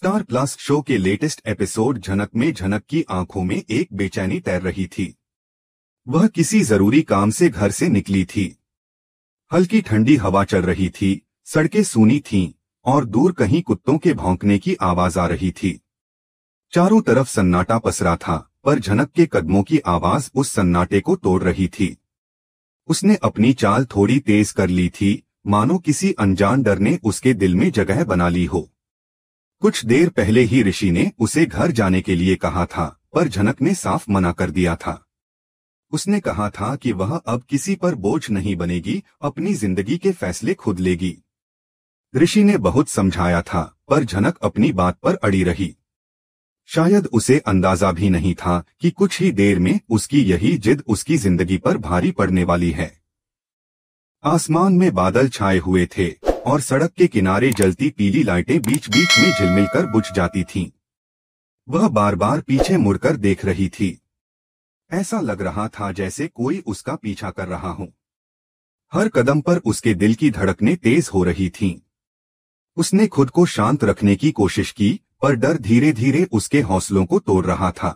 Star plus show के latest episode झनक में झनक की आंखों में एक बेचैनी तैर रही थी। वह किसी जरूरी काम से घर से निकली थी। हल्की ठंडी हवा चल रही थी, सड़कें सूनी थीं और दूर कहीं कुत्तों के भौंकने की आवाज आ रही थी। चारों तरफ सन्नाटा पसरा था, पर झनक के कदमों की आवाज उस सन्नाटे को तोड़ रही थी। उसने अपनी चाल थोड़ी तेज कर ली थी, मानो किसी अनजान डर ने उसके दिल में जगह बना ली हो। कुछ देर पहले ही ऋषि ने उसे घर जाने के लिए कहा था, पर झनक ने साफ मना कर दिया था। उसने कहा था कि वह अब किसी पर बोझ नहीं बनेगी, अपनी जिंदगी के फैसले खुद लेगी। ऋषि ने बहुत समझाया था, पर झनक अपनी बात पर अड़ी रही। शायद उसे अंदाजा भी नहीं था कि कुछ ही देर में उसकी यही जिद उसकी जिंदगी पर भारी पड़ने वाली है। आसमान में बादल छाए हुए थे और सड़क के किनारे जलती पीली लाइटें बीच बीच में झिलमिल कर बुझ जाती थीं। वह बार बार पीछे मुड़कर देख रही थी। ऐसा लग रहा था जैसे कोई उसका पीछा कर रहा हो। हर कदम पर उसके दिल की धड़कनें तेज हो रही थीं। उसने खुद को शांत रखने की कोशिश की, पर डर धीरे धीरे उसके हौसलों को तोड़ रहा था।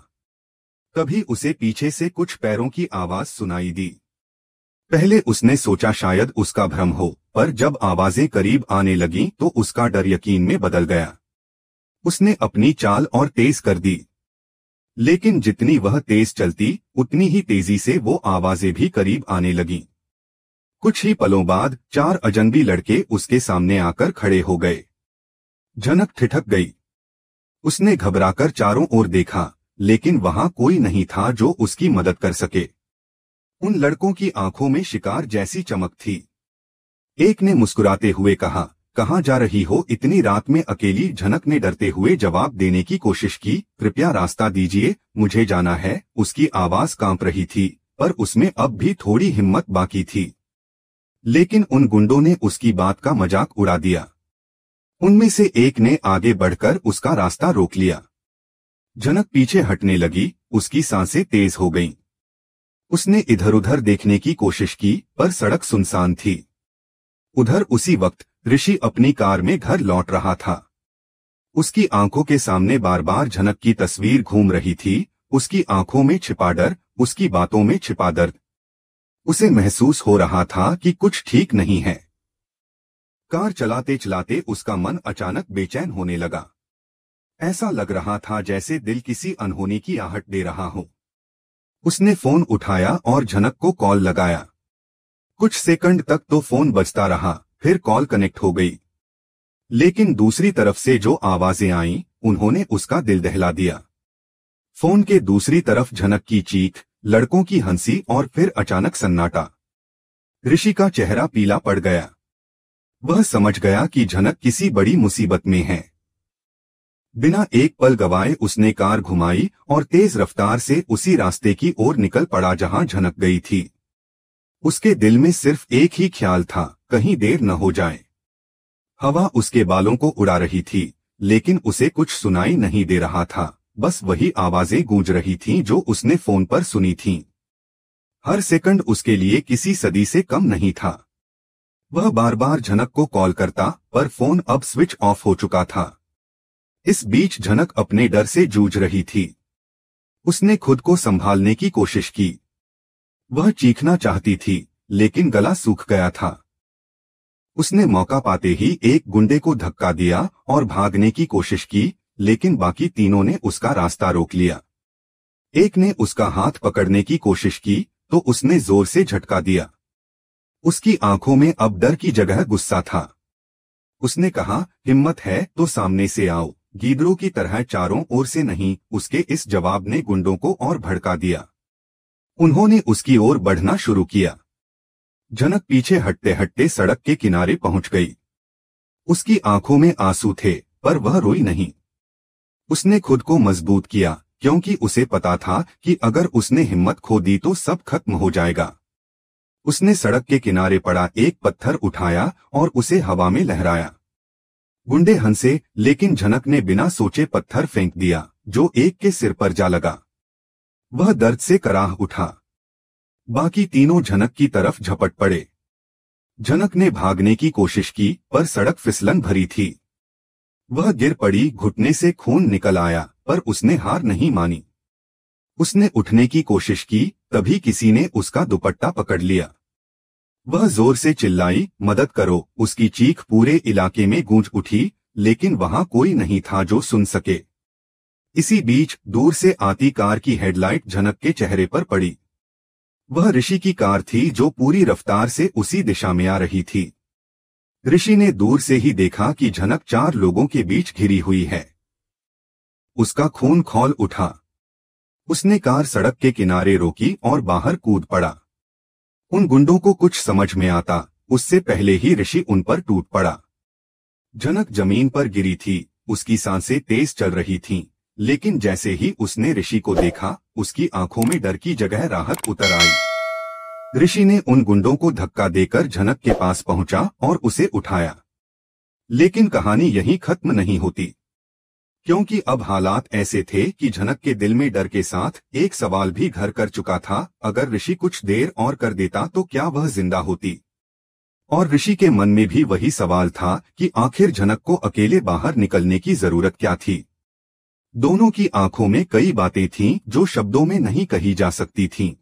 तभी उसे पीछे से कुछ पैरों की आवाज सुनाई दी। पहले उसने सोचा शायद उसका भ्रम हो, पर जब आवाजें करीब आने लगीं तो उसका डर यकीन में बदल गया। उसने अपनी चाल और तेज कर दी, लेकिन जितनी वह तेज चलती उतनी ही तेजी से वो आवाजें भी करीब आने लगीं। कुछ ही पलों बाद 4 अजनबी लड़के उसके सामने आकर खड़े हो गए। झनक ठिठक गई। उसने घबराकर चारों ओर देखा, लेकिन वहां कोई नहीं था जो उसकी मदद कर सके। उन लड़कों की आंखों में शिकार जैसी चमक थी। एक ने मुस्कुराते हुए कहा, कहाँ जा रही हो इतनी रात में अकेली? झनक ने डरते हुए जवाब देने की कोशिश की, कृपया रास्ता दीजिए, मुझे जाना है। उसकी आवाज कांप रही थी, पर उसमें अब भी थोड़ी हिम्मत बाकी थी। लेकिन उन गुंडों ने उसकी बात का मजाक उड़ा दिया। उनमें से एक ने आगे बढ़कर उसका रास्ता रोक लिया। झनक पीछे हटने लगी, उसकी सांसें तेज हो गईं। उसने इधर उधर देखने की कोशिश की, पर सड़क सुनसान थी। उधर उसी वक्त ऋषि अपनी कार में घर लौट रहा था। उसकी आंखों के सामने बार बार झनक की तस्वीर घूम रही थी। उसकी आंखों में छिपा डर, उसकी बातों में छिपा दर्द। उसे महसूस हो रहा था कि कुछ ठीक नहीं है। कार चलाते चलाते उसका मन अचानक बेचैन होने लगा। ऐसा लग रहा था जैसे दिल किसी अनहोनी की आहट दे रहा हो। उसने फोन उठाया और झनक को कॉल लगाया। कुछ सेकंड तक तो फोन बजता रहा, फिर कॉल कनेक्ट हो गई। लेकिन दूसरी तरफ से जो आवाजें आईं, उन्होंने उसका दिल दहला दिया। फोन के दूसरी तरफ झनक की चीख, लड़कों की हंसी और फिर अचानक सन्नाटा। ऋषि का चेहरा पीला पड़ गया। वह समझ गया कि झनक किसी बड़ी मुसीबत में है। बिना एक पल गवाए उसने कार घुमाई और तेज रफ्तार से उसी रास्ते की ओर निकल पड़ा जहां झनक गई थी। उसके दिल में सिर्फ एक ही ख्याल था, कहीं देर न हो जाए। हवा उसके बालों को उड़ा रही थी, लेकिन उसे कुछ सुनाई नहीं दे रहा था। बस वही आवाजें गूंज रही थीं जो उसने फोन पर सुनी थीं। हर सेकंड उसके लिए किसी सदी से कम नहीं था। वह बार बार झनक को कॉल करता, पर फोन अब स्विच ऑफ हो चुका था। इस बीच झनक अपने डर से जूझ रही थी। उसने खुद को संभालने की कोशिश की। वह चीखना चाहती थी, लेकिन गला सूख गया था। उसने मौका पाते ही एक गुंडे को धक्का दिया और भागने की कोशिश की, लेकिन बाकी तीनों ने उसका रास्ता रोक लिया। एक ने उसका हाथ पकड़ने की कोशिश की, तो उसने जोर से झटका दिया। उसकी आंखों में अब डर की जगह गुस्सा था। उसने कहा, हिम्मत है तो सामने से आओ, गीदड़ों की तरह चारों ओर से नहीं। उसके इस जवाब ने गुंडों को और भड़का दिया। उन्होंने उसकी ओर बढ़ना शुरू किया। झनक पीछे हटते हटते सड़क के किनारे पहुंच गई। उसकी आंखों में आंसू थे, पर वह रोई नहीं। उसने खुद को मजबूत किया, क्योंकि उसे पता था कि अगर उसने हिम्मत खो दी तो सब खत्म हो जाएगा। उसने सड़क के किनारे पड़ा एक पत्थर उठाया और उसे हवा में लहराया। गुंडे हंसे, लेकिन झनक ने बिना सोचे पत्थर फेंक दिया, जो एक के सिर पर जा लगा। वह दर्द से कराह उठा। बाकी तीनों झनक की तरफ झपट पड़े। झनक ने भागने की कोशिश की, पर सड़क फिसलन भरी थी। वह गिर पड़ी, घुटने से खून निकल आया, पर उसने हार नहीं मानी। उसने उठने की कोशिश की, तभी किसी ने उसका दुपट्टा पकड़ लिया। वह जोर से चिल्लाई, मदद करो। उसकी चीख पूरे इलाके में गूंज उठी, लेकिन वहां कोई नहीं था जो सुन सके। इसी बीच दूर से आती कार की हेडलाइट झनक के चेहरे पर पड़ी। वह ऋषि की कार थी जो पूरी रफ्तार से उसी दिशा में आ रही थी। ऋषि ने दूर से ही देखा कि झनक 4 लोगों के बीच घिरी हुई है। उसका खून खौल उठा। उसने कार सड़क के किनारे रोकी और बाहर कूद पड़ा। उन गुंडों को कुछ समझ में आता, उससे पहले ही ऋषि उन पर टूट पड़ा। झनक जमीन पर गिरी थी, उसकी सांसें तेज चल रही थीं, लेकिन जैसे ही उसने ऋषि को देखा, उसकी आंखों में डर की जगह राहत उतर आई। ऋषि ने उन गुंडों को धक्का देकर झनक के पास पहुंचा और उसे उठाया। लेकिन कहानी यहीं खत्म नहीं होती, क्योंकि अब हालात ऐसे थे कि झनक के दिल में डर के साथ एक सवाल भी घर कर चुका था, अगर ऋषि कुछ देर और कर देता तो क्या वह जिंदा होती। और ऋषि के मन में भी वही सवाल था कि आखिर झनक को अकेले बाहर निकलने की जरूरत क्या थी। दोनों की आंखों में कई बातें थीं जो शब्दों में नहीं कही जा सकती थीं।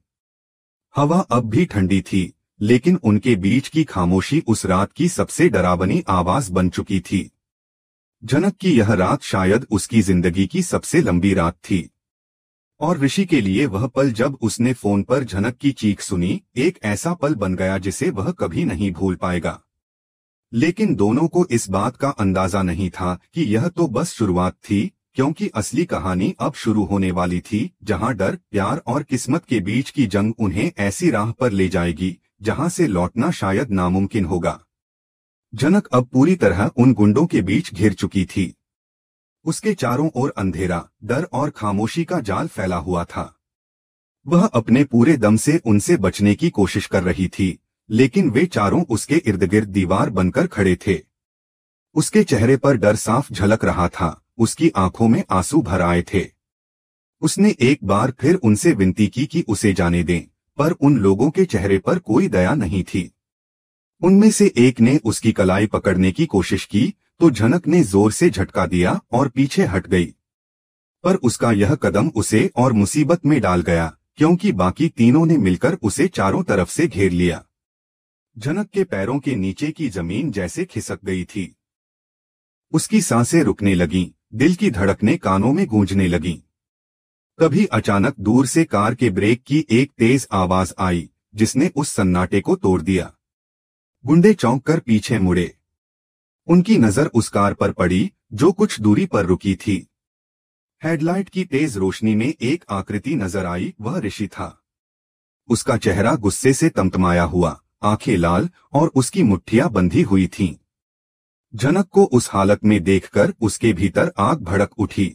हवा अब भी ठंडी थी, लेकिन उनके बीच की खामोशी उस रात की सबसे डरावनी आवाज बन चुकी थी। झनक की यह रात शायद उसकी जिंदगी की सबसे लंबी रात थी। और ऋषि के लिए वह पल जब उसने फोन पर झनक की चीख सुनी, एक ऐसा पल बन गया जिसे वह कभी नहीं भूल पाएगा। लेकिन दोनों को इस बात का अंदाजा नहीं था कि यह तो बस शुरुआत थी, क्योंकि असली कहानी अब शुरू होने वाली थी, जहां डर, प्यार और किस्मत के बीच की जंग उन्हें ऐसी राह पर ले जाएगी जहां से लौटना शायद नामुमकिन होगा। झनक अब पूरी तरह उन गुंडों के बीच घिर चुकी थी। उसके चारों ओर अंधेरा, डर और खामोशी का जाल फैला हुआ था। वह अपने पूरे दम से उनसे बचने की कोशिश कर रही थी, लेकिन वे चारों उसके इर्द गिर्द दीवार बनकर खड़े थे। उसके चेहरे पर डर साफ झलक रहा था, उसकी आंखों में आंसू भर आए थे। उसने एक बार फिर उनसे विनती की कि उसे जाने दें, पर उन लोगों के चेहरे पर कोई दया नहीं थी। उनमें से एक ने उसकी कलाई पकड़ने की कोशिश की, तो झनक ने जोर से झटका दिया और पीछे हट गई। पर उसका यह कदम उसे और मुसीबत में डाल गया, क्योंकि बाकी तीनों ने मिलकर उसे चारों तरफ से घेर लिया। झनक के पैरों के नीचे की जमीन जैसे खिसक गई थी। उसकी सांसें रुकने लगीं, दिल की धड़कनें कानों में गूंजने लगीं। तभी अचानक दूर से कार के ब्रेक की एक तेज आवाज आई, जिसने उस सन्नाटे को तोड़ दिया। गुंडे चौंक कर पीछे मुड़े। उनकी नजर उस कार पर पड़ी जो कुछ दूरी पर रुकी थी। हेडलाइट की तेज रोशनी में एक आकृति नजर आई, वह ऋषि था। उसका चेहरा गुस्से से तमतमाया हुआ, आंखें लाल और उसकी मुट्ठियां बंधी हुई थीं। झनक को उस हालत में देखकर उसके भीतर आग भड़क उठी।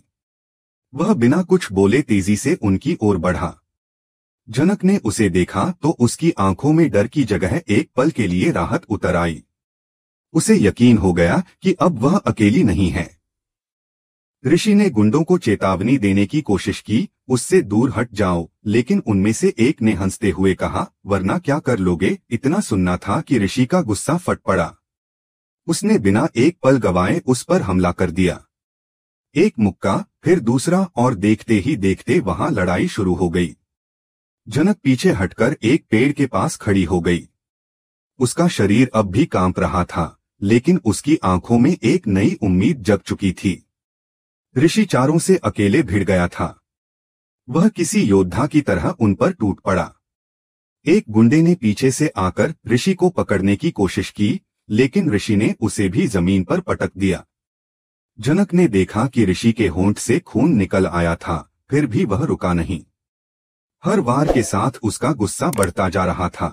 वह बिना कुछ बोले तेजी से उनकी ओर बढ़ा। झनक ने उसे देखा तो उसकी आंखों में डर की जगह एक पल के लिए राहत उतर आई। उसे यकीन हो गया कि अब वह अकेली नहीं है। ऋषि ने गुंडों को चेतावनी देने की कोशिश की, उससे दूर हट जाओ, लेकिन उनमें से एक ने हंसते हुए कहा, वरना क्या कर लोगे। इतना सुनना था कि ऋषि का गुस्सा फट पड़ा। उसने बिना एक पल गवाए उस पर हमला कर दिया। एक मुक्का, फिर दूसरा, और देखते ही देखते वहां लड़ाई शुरू हो गई। झनक पीछे हटकर एक पेड़ के पास खड़ी हो गई। उसका शरीर अब भी कांप रहा था, लेकिन उसकी आंखों में एक नई उम्मीद जग चुकी थी। ऋषि चारों से अकेले भिड़ गया था। वह किसी योद्धा की तरह उन पर टूट पड़ा। एक गुंडे ने पीछे से आकर ऋषि को पकड़ने की कोशिश की, लेकिन ऋषि ने उसे भी जमीन पर पटक दिया। झनक ने देखा कि ऋषि के होंठ से खून निकल आया था, फिर भी वह रुका नहीं। हर वार के साथ उसका गुस्सा बढ़ता जा रहा था।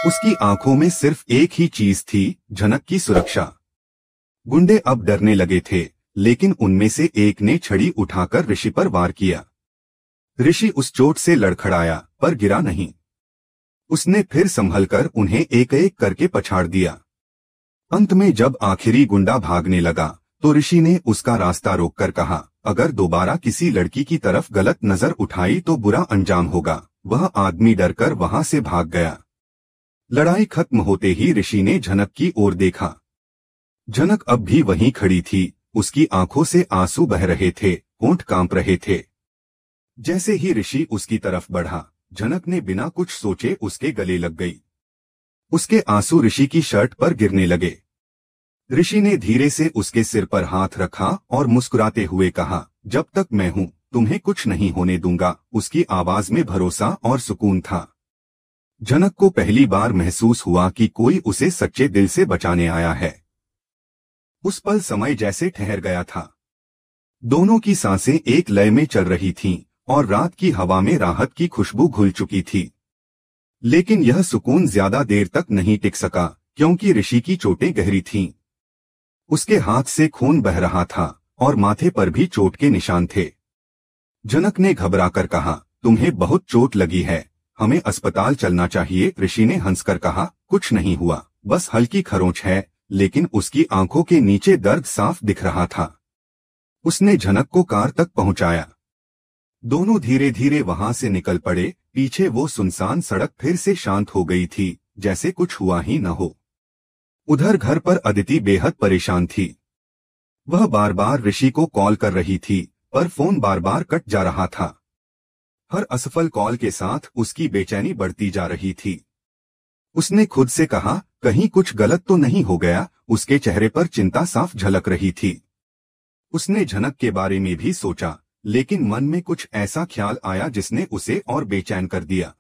उसकी आंखों में सिर्फ एक ही चीज थी, झनक की सुरक्षा। गुंडे अब डरने लगे थे, लेकिन उनमें से एक ने छड़ी उठाकर ऋषि पर वार किया। ऋषि उस चोट से लड़खड़ाया, पर गिरा नहीं। उसने फिर संभलकर उन्हें एक एक करके पछाड़ दिया। अंत में जब आखिरी गुंडा भागने लगा, तो ऋषि ने उसका रास्ता रोककर कहा, अगर दोबारा किसी लड़की की तरफ गलत नजर उठाई तो बुरा अंजाम होगा। वह आदमी डरकर वहां से भाग गया। लड़ाई खत्म होते ही ऋषि ने झनक की ओर देखा। झनक अब भी वहीं खड़ी थी, उसकी आंखों से आंसू बह रहे थे, होंठ कांप रहे थे। जैसे ही ऋषि उसकी तरफ बढ़ा, जनक ने बिना कुछ सोचे उसके गले लग गई। उसके आंसू ऋषि की शर्ट पर गिरने लगे। ऋषि ने धीरे से उसके सिर पर हाथ रखा और मुस्कुराते हुए कहा, जब तक मैं हूं तुम्हें कुछ नहीं होने दूंगा। उसकी आवाज में भरोसा और सुकून था। जनक को पहली बार महसूस हुआ कि कोई उसे सच्चे दिल से बचाने आया है। उस पल समय जैसे ठहर गया था। दोनों की सांसें एक लय में चल रही थीं और रात की हवा में राहत की खुशबू घुल चुकी थी। लेकिन यह सुकून ज्यादा देर तक नहीं टिक सका, क्योंकि ऋषि की चोटें गहरी थीं। उसके हाथ से खून बह रहा था और माथे पर भी चोट के निशान थे। जनक ने घबराकर कहा, तुम्हें बहुत चोट लगी है, हमें अस्पताल चलना चाहिए। ऋषि ने हंसकर कहा, कुछ नहीं हुआ, बस हल्की खरोंच है। लेकिन उसकी आंखों के नीचे दर्द साफ दिख रहा था। उसने जनक को कार तक पहुंचाया। दोनों धीरे धीरे वहां से निकल पड़े। पीछे वो सुनसान सड़क फिर से शांत हो गई थी, जैसे कुछ हुआ ही न हो। उधर घर पर अदिति बेहद परेशान थी। वह बार बार ऋषि को कॉल कर रही थी, पर फोन बार बार कट जा रहा था। हर असफल कॉल के साथ उसकी बेचैनी बढ़ती जा रही थी। उसने खुद से कहा, कहीं कुछ गलत तो नहीं हो गया। उसके चेहरे पर चिंता साफ झलक रही थी। उसने जनक के बारे में भी सोचा, लेकिन मन में कुछ ऐसा ख्याल आया जिसने उसे और बेचैन कर दिया।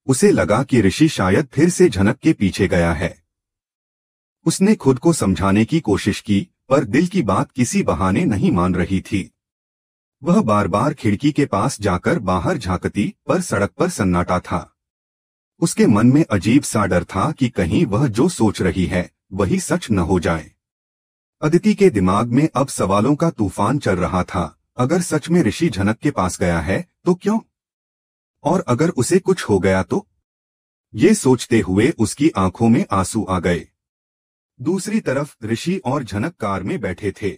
उसे लगा कि ऋषि शायद फिर से जनक के पीछे गया है। उसने खुद को समझाने की कोशिश की, पर दिल की बात किसी बहाने नहीं मान रही थी। वह बार बार खिड़की के पास जाकर बाहर झांकती, पर सड़क पर सन्नाटा था। उसके मन में अजीब सा डर था कि कहीं वह जो सोच रही है वही सच न हो जाए। अदिति के दिमाग में अब सवालों का तूफान चल रहा था। अगर सच में ऋषि जनक के पास गया है तो क्यों? और अगर उसे कुछ हो गया तो? ये सोचते हुए उसकी आंखों में आंसू आ गए। दूसरी तरफ ऋषि और जनक कार में बैठे थे।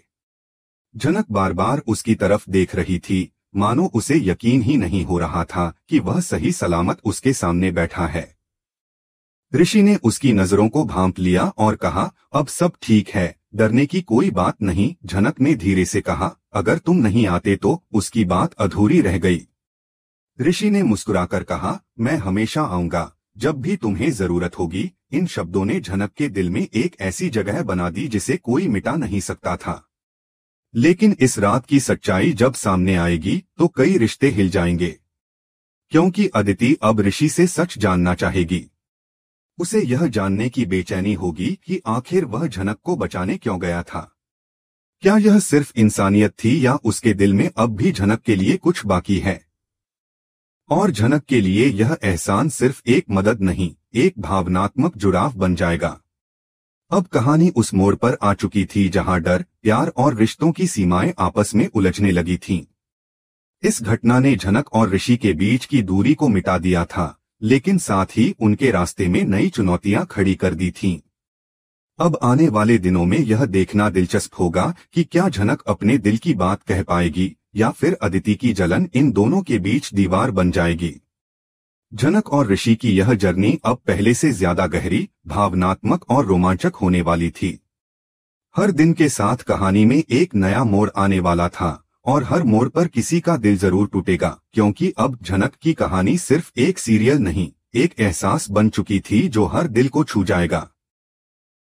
जनक बार बार उसकी तरफ देख रही थी, मानो उसे यकीन ही नहीं हो रहा था कि वह सही सलामत उसके सामने बैठा है। ऋषि ने उसकी नजरों को भांप लिया और कहा, अब सब ठीक है, डरने की कोई बात नहीं। जनक ने धीरे से कहा, अगर तुम नहीं आते तो? उसकी बात अधूरी रह गई। ऋषि ने मुस्कुराकर कहा, मैं हमेशा आऊंगा, जब भी तुम्हें जरूरत होगी। इन शब्दों ने जनक के दिल में एक ऐसी जगह बना दी जिसे कोई मिटा नहीं सकता था। लेकिन इस रात की सच्चाई जब सामने आएगी तो कई रिश्ते हिल जाएंगे, क्योंकि अदिति अब ऋषि से सच जानना चाहेगी। उसे यह जानने की बेचैनी होगी कि आखिर वह जनक को बचाने क्यों गया था। क्या यह सिर्फ इंसानियत थी या उसके दिल में अब भी जनक के लिए कुछ बाकी है? और जनक के लिए यह एहसान सिर्फ एक मदद नहीं, एक भावनात्मक जुड़ाव बन जाएगा। अब कहानी उस मोड़ पर आ चुकी थी जहां डर, प्यार और रिश्तों की सीमाएं आपस में उलझने लगी थीं। इस घटना ने जनक और ऋषि के बीच की दूरी को मिटा दिया था, लेकिन साथ ही उनके रास्ते में नई चुनौतियां खड़ी कर दी थीं। अब आने वाले दिनों में यह देखना दिलचस्प होगा कि क्या जनक अपने दिल की बात कह पाएगी या फिर अदिति की जलन इन दोनों के बीच दीवार बन जाएगी। जनक और ऋषि की यह जर्नी अब पहले से ज्यादा गहरी, भावनात्मक और रोमांचक होने वाली थी। हर दिन के साथ कहानी में एक नया मोड़ आने वाला था और हर मोड़ पर किसी का दिल जरूर टूटेगा, क्योंकि अब जनक की कहानी सिर्फ एक सीरियल नहीं, एक एहसास बन चुकी थी जो हर दिल को छू जाएगा।